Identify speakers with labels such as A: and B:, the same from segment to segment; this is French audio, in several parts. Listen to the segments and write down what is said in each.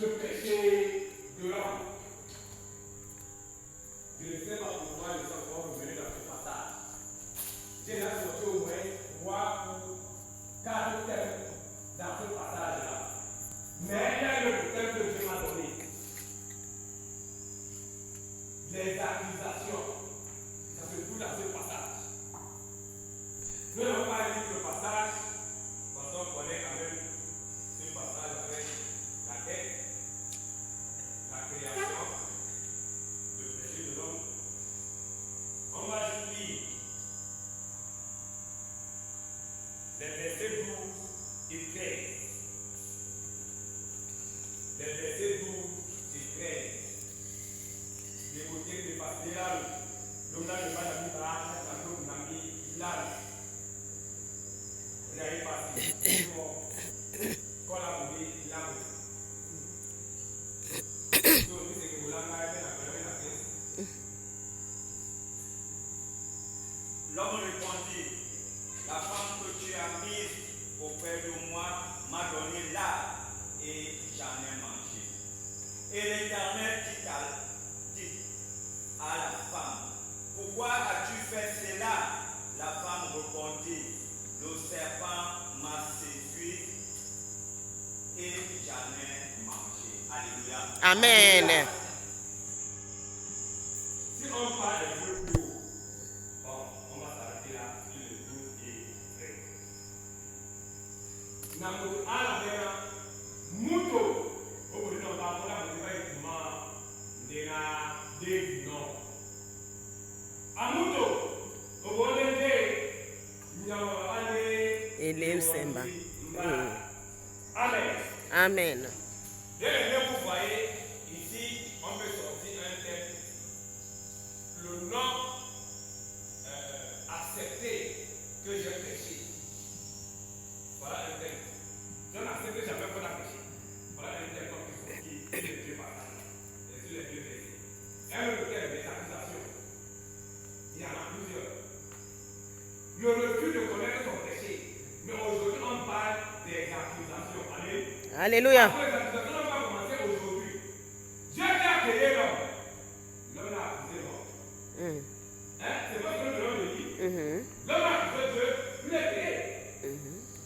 A: ce péché de l'homme. Je ne sais pas pourquoi je suis encore revenu dans ce passage. J'ai là sorti au moins 3 ou 4 thèmes dans ce passage-là. Mais il y a le thème que Dieu m'a donné. Les accusations. Ça se trouve dans ce passage. Nous n'avons pas lu ce passage parce qu'on connaît quand même ce passage avec la tête, la création, le péché de l'homme. On va juste lire les versets 12 et 13. Les versets 12 et 13. Les côtés de Pasteur, l'homme n'a pas d'ami par l'homme n'a mis l'âme. Vous n'avez pas dit, quand la bouée, l'âme.
B: L'homme répondit, la femme que tu as mise auprès de moi m'a donné l'âme et j'en ai mangé. Et l'Éternel dit à la femme, pourquoi as-tu fait cela? La femme répondit, le serpent m'a séduit et j'en ai mangé. Alléluia.
C: Amen.
A: Si on parle un peu plus haut, bon, on va s'arrêter là sur le 12 et 13. Namoto alamena muto au bout de notre parole, on va dire David non. Amuto au bout de
C: Elim Semba.
A: Amen.
C: Amen.
A: Dès le début, vous voyez, ici, on peut sortir un thème. Le non accepté que j'ai péché. Voilà un thème. Je n'accepte jamais qu'on a péché. Voilà un thème qui est sorti de Dieu par là. Et sur les deux versets. Un autre thème des accusations. Il y en a plusieurs. Le refus de connaître son péché. Mais aujourd'hui, on parle des accusations. Amen.
C: Alléluia.
A: Après les accusations, on va commencer aujourd'hui. Dieu qui a créé l'homme. L'homme a accusé l'homme. Hein? C'est pas ce que l'homme dit. L'homme a accusé Dieu, il est créé.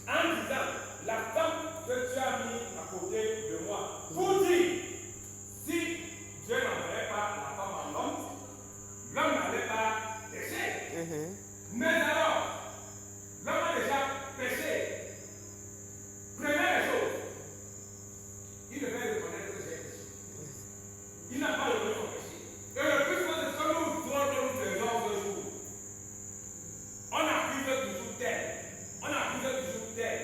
A: En disant, la femme que tu as mis à côté de moi, pour dire, si Dieu n'enverrait pas la femme à l'homme, l'homme n'allait pas pécher. Mais alors, l'homme a déjà péché. Première chose, il devait reconnaître que j'ai péché. Il n'a pas reconnu son péché. Et le plus souvent, c'est ce que nous faisons ce jour. On accuse toujours tel. On accuse toujours tel.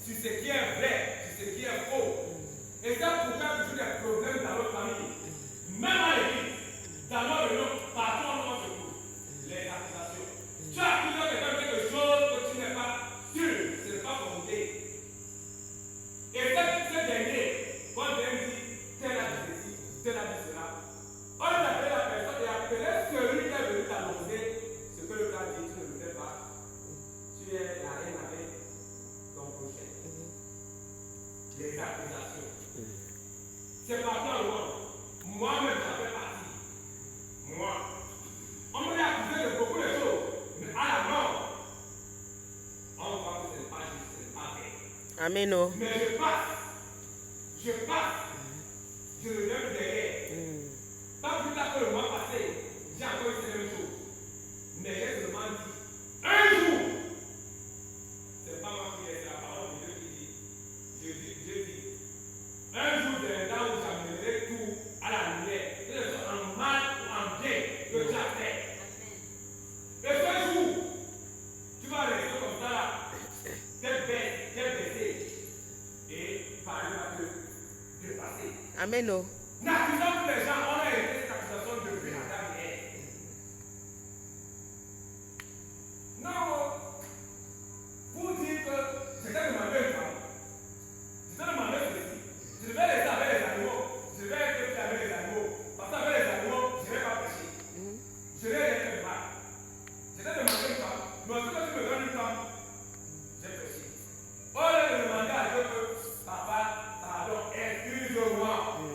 A: Sur ce qui est vrai, sur ce qui est faux. Et ça pourquoi toujours des problèmes dans notre famille. Même à l'église, dans notre nom, partout on se trouve. Les accusations. Tu accuses quelqu'un de quelque chose que tu n'es pas sûr, ce n'est pas fondé. Et ce dernier, quand Dieu dit, tel a dit ceci, tel a dit cela, on appelle la personne et appelle celui qui est venu t'annoncer ce que le gars dit, tu ne le fais pas. Tu es la reine avec ton prochain. Les accusations. C'est partout dans le monde. Moi-même, j'en fais partie. Moi. On me l'a accusé de beaucoup de choses, mais à la mort, on voit que ce n'est pas juste, ce n'est pas vrai.
C: Amen.
A: Mais je reviens derrière. Pas plus tard que le mois passé, j'ai encore eu cette même chose. Mais j'ai seulement dit, un jour, c'est pas moi qui ai la parole de Dieu qui dit, Dieu dit, un jour des temps où j'amènerai tout à la lumière, que ce soit en mal ou en bien que tu as fait. Et ce jour, tu vas rester comme ça là, telle bête, telle baissée. Et Paris va te dépasser.
C: Amen.
A: N'accusant plus les gens, on a hérité cette accusation depuis Adam et Ève. Non, pour dire que je t'ai demandé une femme, je t'ai demandé ceci, je devais rester avec les animaux, je devais être avec les animaux, parce qu'avec les animaux, je ne vais pas pécher. Je n'ai rien fait de mal. Je t'ai demandé une femme, mais est-ce que tu me donnes une femme? J'ai péché. On a demandé à Dieu que, papa, pardon, excuse-moi.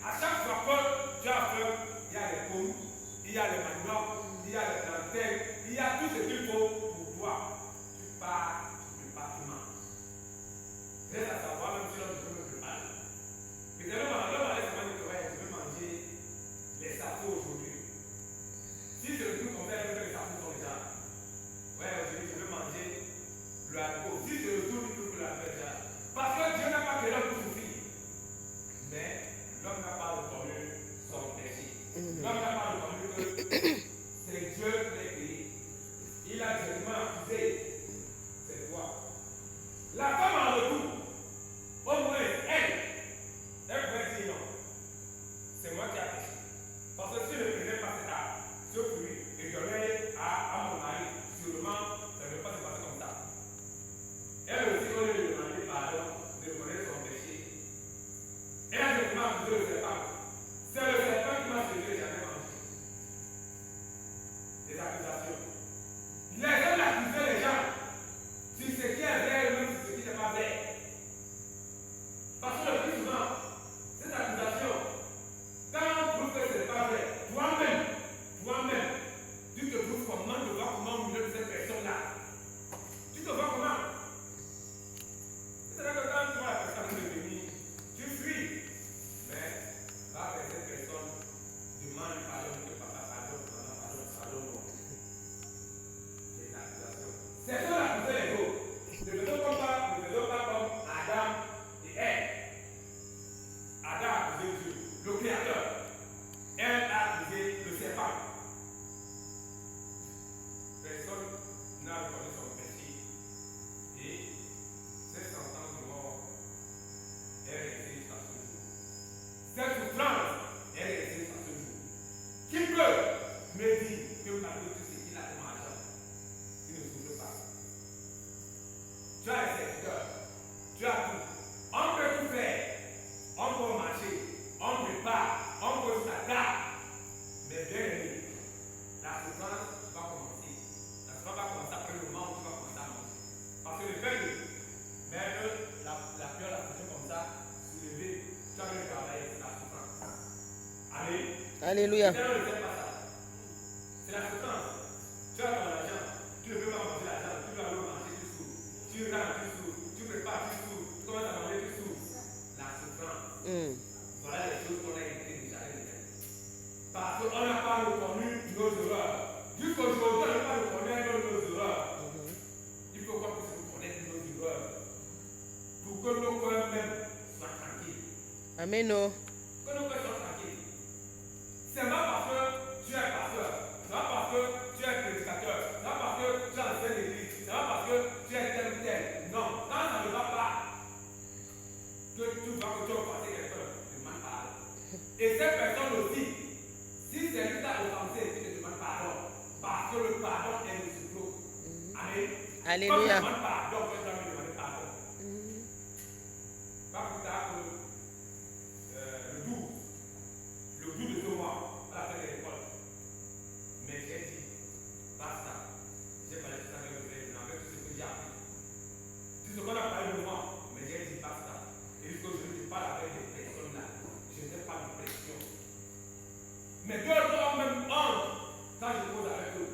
A: À chaque fois que tu as faim, il y a les pommes, il y a les maniocs, il y a les plantains, il y a tout ce qu'il faut pour toi. Tu pars, tu prépares, tu manges. Reste à savoir même si l'homme peut me préparer. Peut-être l'homme allait se dire que ouais, je veux manger les sapos aujourd'hui. Si c'est le truc qu'on fait, les sapos sont déjà. Ouais, aujourd'hui je veux manger le haricot. Si c'est le jour du truc que la fait déjà. Parce que Dieu n'a pas créé l'homme pour souffrir. Mais l'homme n'a pas reconnu son péché. L'homme n'a pas reconnu que c'est Dieu qui l'a créé. Il a directement accusé cette voix. La femme en retour, au moins elle pouvait dire non. C'est moi qui ai péché. Parce que si je ne prenais pas ce fruit et donnais à mon mari, sûrement ça ne va pas se passer comme ça. Elle aussi, au lieu de demander pardon, de reconnaître son péché, elle a directement accusé le serpent. C'est le serpent qui m'a sauvé, jamais mangé. Des accusations. Les gens accusaient les gens sur ce qui est vrai, même sur ce qui n'est pas vrai. Parce que le plus souvent, cette accusation, quand on prouve que ce n'est pas vrai, toi-même, tu te prouves comment de voir comment mieux de cette personne-là. Tu te vois comment? C'est-à-dire que quand tu vois la personne venir, tu fuis. Mais va vers cette personne, demande pardon, que papa, pardon. Les accusations. C'est ça l'accuser les autres. Ne faisons pas comme Adam et Ève. Adam a accusé Dieu, le Créateur. Elle a accusé le serpent. Personne n'a reconnu son péché. Et cette sentence de mort est restée jusqu'à ce jour. Cette souffrance est restée jusqu'à ce jour. Qui peut me dire que malgré tout ce qu'il a comme argent, il ne souffre pas? Tu as les secteurs, tu as tout. On peut tout faire. On peut marcher, on prépare, on peut s'adapter. Mais bien aimé, la souffrance va commencer. La souffrance va commencer après le moment où tu vas commencer à manger. Parce que le fait de mettre la peur, la pression comme ça, soulever, tu as bien travaillé, c'est la souffrance. Allez.
C: Alléluia.
A: C'est la souffrance. Tu as ton argent, tu ne peux pas manger l'argent, tu dois aller manger, tu souffres. Tu rentres, tu souffres. Tu prépares, tu souffres. Tu commences à manger, tu souffres. La souffrance. Voilà les choses qu'on a été déjà réglées. Parce qu'on n'a pas reconnu nos erreurs. Jusqu'aujourd'hui, on n'a pas reconnu nos erreurs. Il faut qu'on puisse reconnaître nos erreurs. Pour que nos cœurs même soient tranquilles.
C: Amen.
A: Que nos cœurs soient tranquilles. C'est pas parce que tu es pasteur. C'est pas parce que tu es prédicateur. C'est pas parce que tu es ancien d'église. C'est pas parce que tu es tel ou tel. Non. Quand ça ne va pas, que tu vas que tu vas passer quelqu'un, demande pardon. Et cette personne aussi, si c'est lui qui t'a offensé, tu te demandes pardon. Parce que le pardon est réciproque. Amen.
C: Alléluia.
A: Quand tu demandes pardon, tu dois me demander pardon. Pas plus tard que le 12 de ce mois, à la fin de l'école. Mais j'ai dit, basta. J'ai parlé de ça avec le président, avec tout ce que j'ai appris. Tout ce qu'on a parlé de moi, mais j'ai dit basta. Et jusqu'aujourd'hui, je parle avec des personnes là. Je n'ai pas de pression. Mais d'autres ont même honte quand je pose avec eux.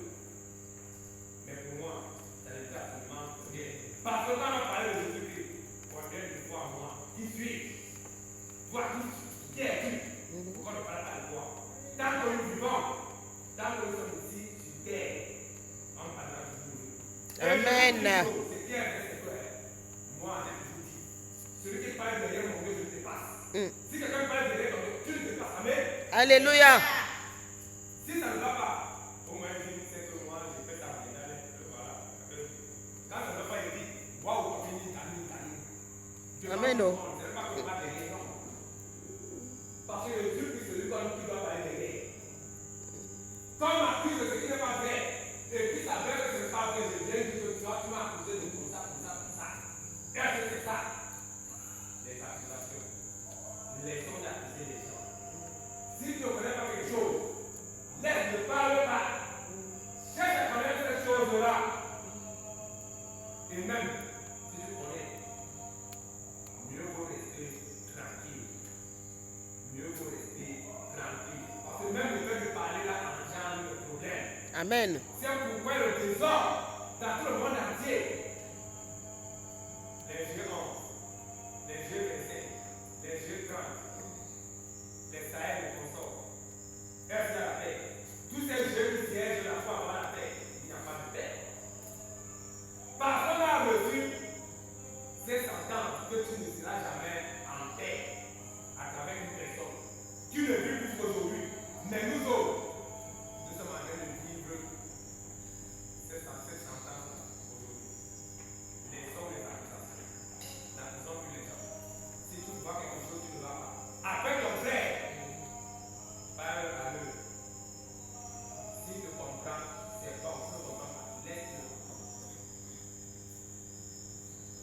A: Mais pour moi, ça n'était absolument rien. Parce que quand on a parlé de Jésus-Christ, on vient de voir moi. Qui suis-je? Toi, qui es-tu? Pourquoi ne parle pas de toi? Tant que nous vivons, tant que nous sommes ici sur terre, on parlera toujours.
C: Amen.
A: Ce qui est vrai, c'est que moi, j'ai toujours dit, celui qui parle derrière mon Dieu, je le dépasse. Si quelqu'un parle derrière ton Dieu, tu le dépasses. Amen.
C: Alléluia.
A: Si ça ne va pas, au moins je sais que moi, j'ai fait ça maintenant, voilà. Quand ça ne va pas, il dit, waouh,
C: Amen.
A: c'est pas qu'on va derrière, non. Parce que Dieu, c'est celui qui doit parler derrière. Quand on m'accuse de ce qui n'est pas vrai, et puis ça veut que ce n'est pas vrai, je viens dire que tu m'as accusé de comme ça. Est-ce que c'est ça? Les accusations. Laissons d'accuser les gens. Si tu ne connais pas quelque chose, laisse, ne parle pas. Cherche à connaître ces choses-là. Et même, si tu connais, mieux vaut rester tranquille. Mieux vaut rester
C: Amen.
A: C'est pourquoi le désordre dans tout le monde entier. Les yeux 11, les yeux 27, les yeux 30, les Sahel et consorts. Reste la paix. Tous ces jeux qui siègent la foi avant la paix, il n'y a pas de paix. Parce qu'on a reçu ces sentences que tu ne seras jamais en paix à travers une personne. Tu ne vis plus qu'aujourd'hui, mais nous autres, nous sommes en train de vivre cette sentence aujourd'hui. Les sommes les accusations. N'accusons plus les gens. Si tu vois quelque chose, tu ne vas pas. Après ton frère, parle à eux. Si tu comprends, c'est bon. Si tu ne comprends pas, laisse-le.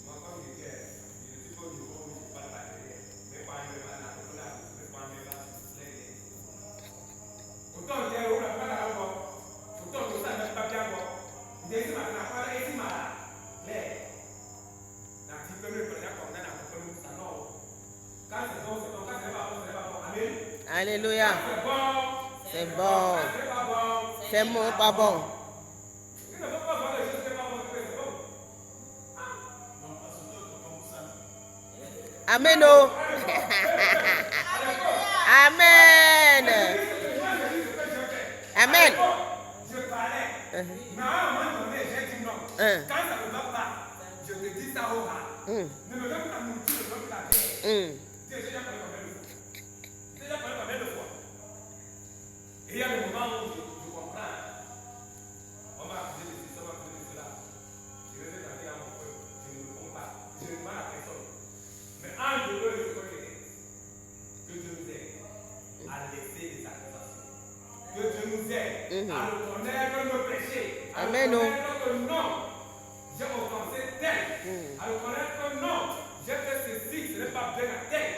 A: Moi, comme je disais, je ne suis pas au niveau où je parle pas derrière. Mais quand je vais là, je là, mais quand je vais là, autant je dis, on n'a pas la voix. Autant que ça ne pas bien voir. Je dis, ma n'a pas la estimada. Mais, dans ce que nous prenons comme ça, dans ce que nous savons, quand c'est bon, c'est bon. Quand c'est pas bon, c'est pas bon. Amen.
C: Alléluia.
A: C'est bon.
C: C'est bon.
A: C'est pas bon.
C: C'est bon, pas bon.
A: Tu ne peux pas voir les choses qui sont pas bonnes, c'est bon.
C: Amen. Oh. Amen. Amen.
A: Je parlais. Mais à un moment donné, j'ai dit non. Quand ça ne va pas, je te dis ça au ras. Ne me donne pas la nourriture, ne me donne pas la terre. Tu as déjà parlé combien de fois? Tu as déjà parlé combien de fois? Et il y a des moments où je comprends. On m'a accusé de ceci, on m'a accusé de cela. Je vais tenter à mon peuple. Je ne me compte pas. Je ne demande à personne. Mais entre eux, je connais que Dieu nous aide à laisser les accusations. Que Dieu nous aide à reconnaître nos péchés. À
C: Amen.
A: reconnaître que non, j'ai offensé tel. À reconnaître que non, j'ai fait ceci, ce n'est pas bien à tel.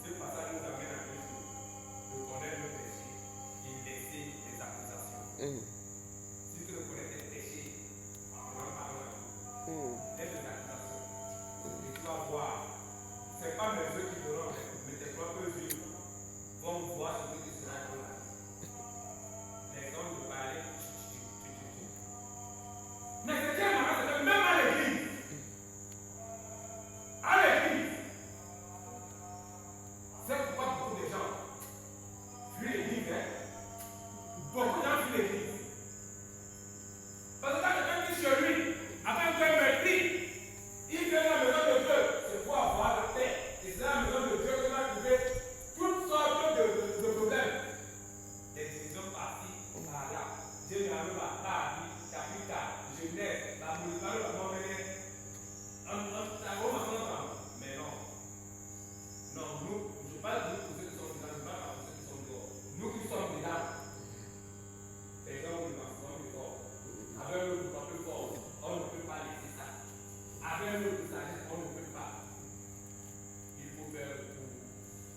A: Ce passage nous amène à deux choses. Reconnaître nos péchés et laisser les accusations. Si tu reconnais tes péchés, on en parle à vous. Laisse les accusations. Et tu vas voir. Ce n'est pas mes yeux qui verront, mais tes propres yeux vont voir ce que tu seras dans la vie. Les hommes de parler. Mais ce qui est marrant, c'est que même à l'église, c'est pourquoi beaucoup de gens fuient l'église. Beaucoup de gens fuient l'église. Parce que quand quelqu'un dit chez lui, après qu'il ait mépris, il vient dans la maison de Dieu, c'est pour avoir la paix. Et c'est dans la maison de Dieu qu'on va trouver toutes sortes de problèmes. Des divisions par-ci, par-là. Dieu n'a pas par-là, capital, jeunesse, la municipalité, la monnaie. Mais non. Non, nous, je parle de nous pour ceux qui sont dedans, je parle pas pour ceux qui sont dehors. Nous qui sommes dedans, les gens qui sont dehors, avec le plus fort, on ne peut pas laisser ça. Avec le plus sagesse, on ne peut pas. Il faut faire le coup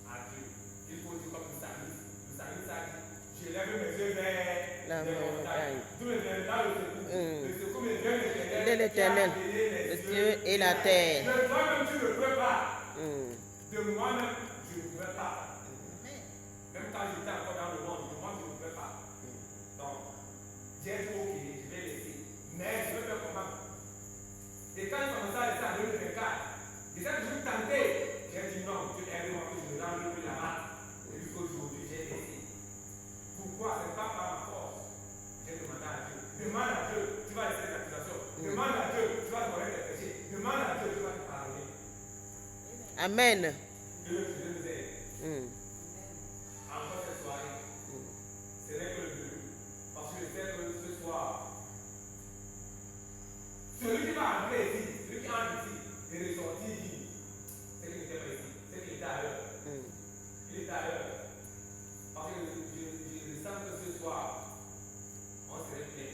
A: à Dieu. Il faut dire comme le salut. Le salut, ça dit, je lève mes yeux vers les montagnes. Tout me vient dans le secours. Le secours me vient de
C: l'Éternel, le ciel et la terre.
A: De toi-même, tu ne peux pas. De moi-même, je ne peux pas. Même quand j'étais encore dans le monde, de moi, je ne peux pas. Donc, j'ai dit, ok, je vais laisser. Mais je vais faire comment? Et quand il commençait à laisser en 2024, j'ai toujours tenté. J'ai dit non, Dieu aide-moi que je me rende plus là-bas. Et jusqu'aujourd'hui, j'ai laissé. Pourquoi? Ce n'est pas par ma force. J'ai demandé à Dieu. Demande à Dieu, tu vas laisser les accusations. Demande à Dieu, tu vas connaître tes péchés. Demande à Dieu, tu vas te pardonner.
C: Amen.
A: Dieu nous aide. Encore cette soirée, ce n'est que le début. Parce que je sais que ce soir, celui qui va entrer ici, celui qui entre ici, est ressorti ici. C'est qu'il n'était pas ici, c'est qu'il était ailleurs. Il était ailleurs. Parce que je sens que ce soir, on serait plein.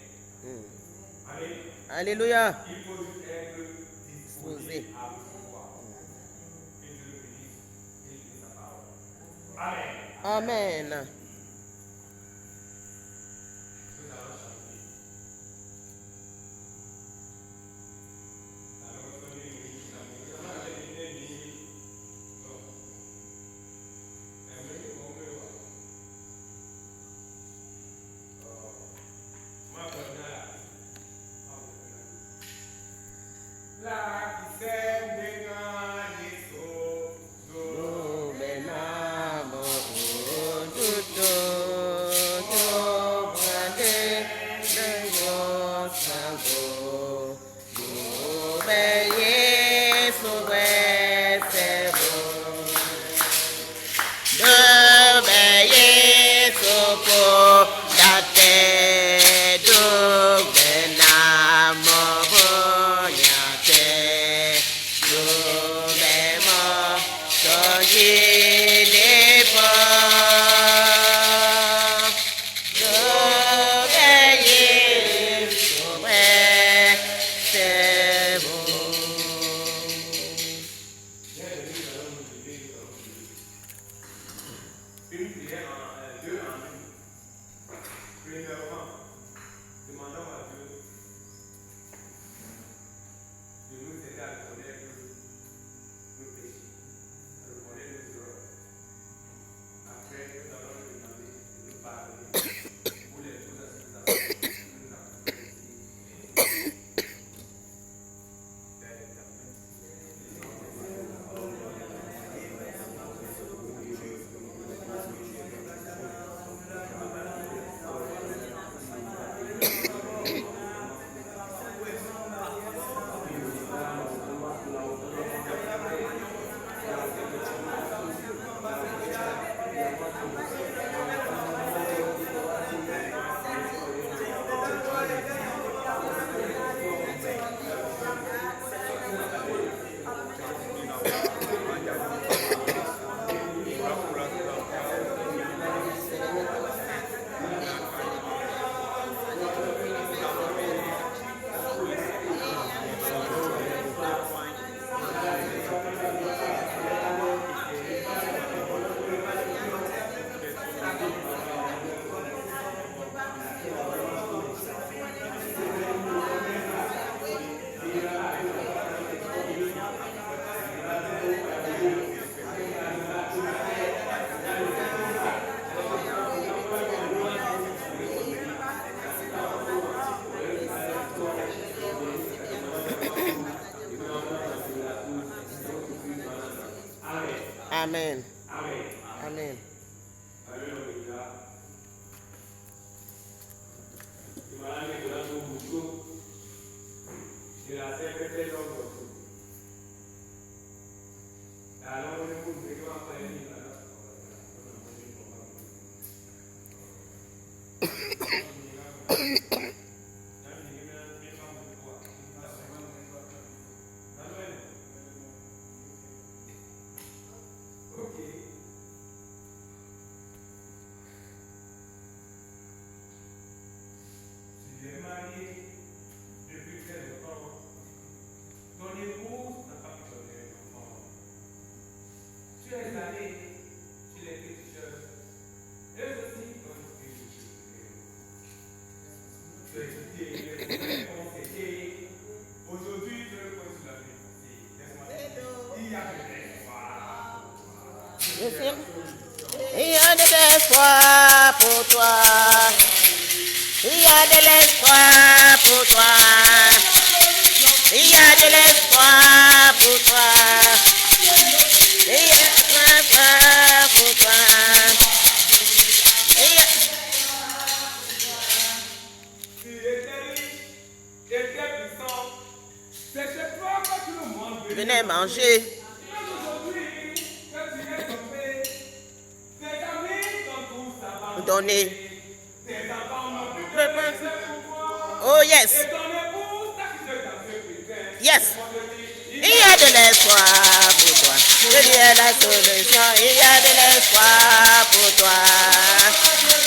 A: Amen.
C: Alléluia.
A: Il faut juste être disposé à recevoir. Que Dieu le bénisse et qu'il bénisse sa parole. Amen.
C: Amen.
A: Nous allons chanter.
C: manger des pommes, d'oreiller, ouais, c'est bon.
A: Une prière en deux en une. Premièrement, demandons à Dieu de nous aider à reconnaître nos péchés, à reconnaître nos erreurs. Après, nous allons lui demander de nous pardonner pour les choses à ce que nous avons fait.
C: Amen.
A: Amen.
C: Amen.
A: Alléluia. Il m'a dit que dans mon bouton, il a interprété l'homme. Alors, on est pour nous dire qu'on va faire une Aujourd'hui, je le pose sur la vie. Il y a de l'espoir pour toi.
C: Il y a de l'espoir pour toi. Il y a de l'espoir pour toi. Il y a de l'espoir pour toi.
A: Tu étais riche, tu étais puissant. C'est chez toi que tu le manges.
C: Venez manger.
A: Aujourd'hui, que tu es tombé, tes amis t'ont tous abandonné.
C: Donner.
A: Tes enfants n'ont plus de
C: Prépare.
A: respect pour toi.
C: Oh yes.
A: Et ton épouse t'a quitté dans ce putain.
C: Yes. Il y a de l'espoir pour toi. Je dis la solution. Il y a de l'espoir pour toi.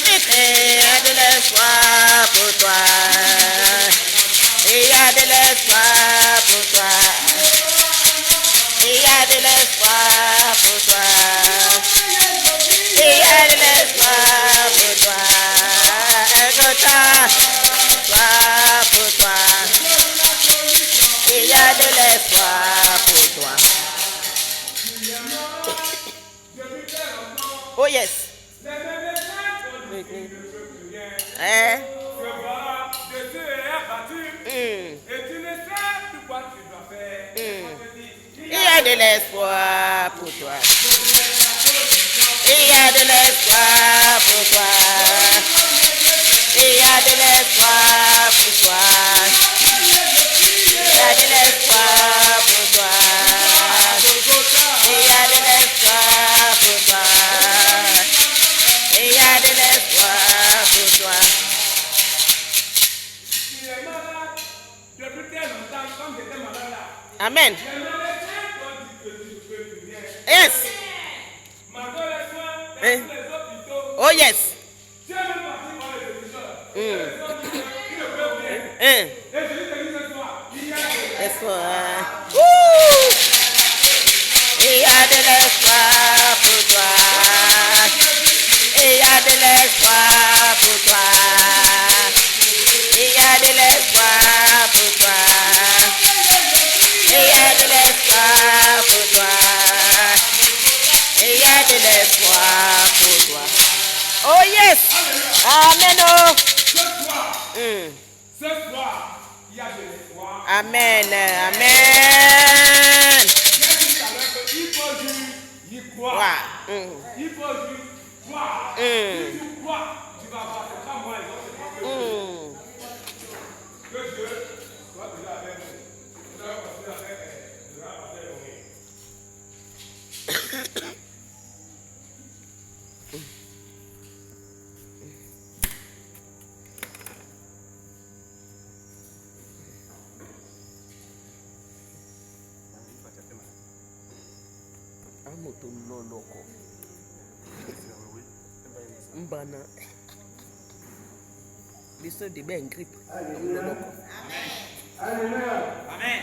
C: Il y a de l'espoir pour toi. Il y a de l'espoir pour toi. Il y a de l'espoir pour toi. Il y a de l'espoir pour toi. Écoute-toi pour toi. Il y a de l'espoir pour toi. Oh yes. Hein?
A: Et tu ne sais plus quoi tu dois faire.
C: Il y a de l'espoir pour toi. Il y a de l'espoir pour toi. Il y a de l'espoir pour toi. Il y a de l'espoir pour toi. Il y a de l'espoir pour toi. Il y a de l'espoir pour toi.
A: Tu es malade depuis très longtemps, comme j'étais malade là.
C: Amen.
A: Les médecins t'ont dit que tu ne peux plus rien.
C: Yes.
A: Et tous les autres hôpitaux,
C: Oh yes.
A: tu es même parti voir les émissions.
C: Mm.
A: Les autres, ils ne peuvent rien.
C: Hein.
A: Et je dis que ce soir, il y a des...
C: Espoir. Ouh. Il y a de l'espoir pour toi. Il y a de l'espoir pour toi. Il y a de l'espoir pour toi. Il y a de l'espoir pour toi. Il y a de l'espoir pour toi. Oh yes. Amen. Oh.
A: Ce soir, il y a de l'espoir.
C: Amen. Amen.
A: J'ai dit tout à l'heure qu'il faut juste y croire. Il faut juste croire. Si tu crois, tu vas voir. C'est pas moi, c'est pas Dieu. Que Dieu soit déjà avec nous. Nous allons continuer avec le pasteur Lomé.
C: Amoto loloko. Mbana. Biso de ben grip. Loloko.
B: Amen.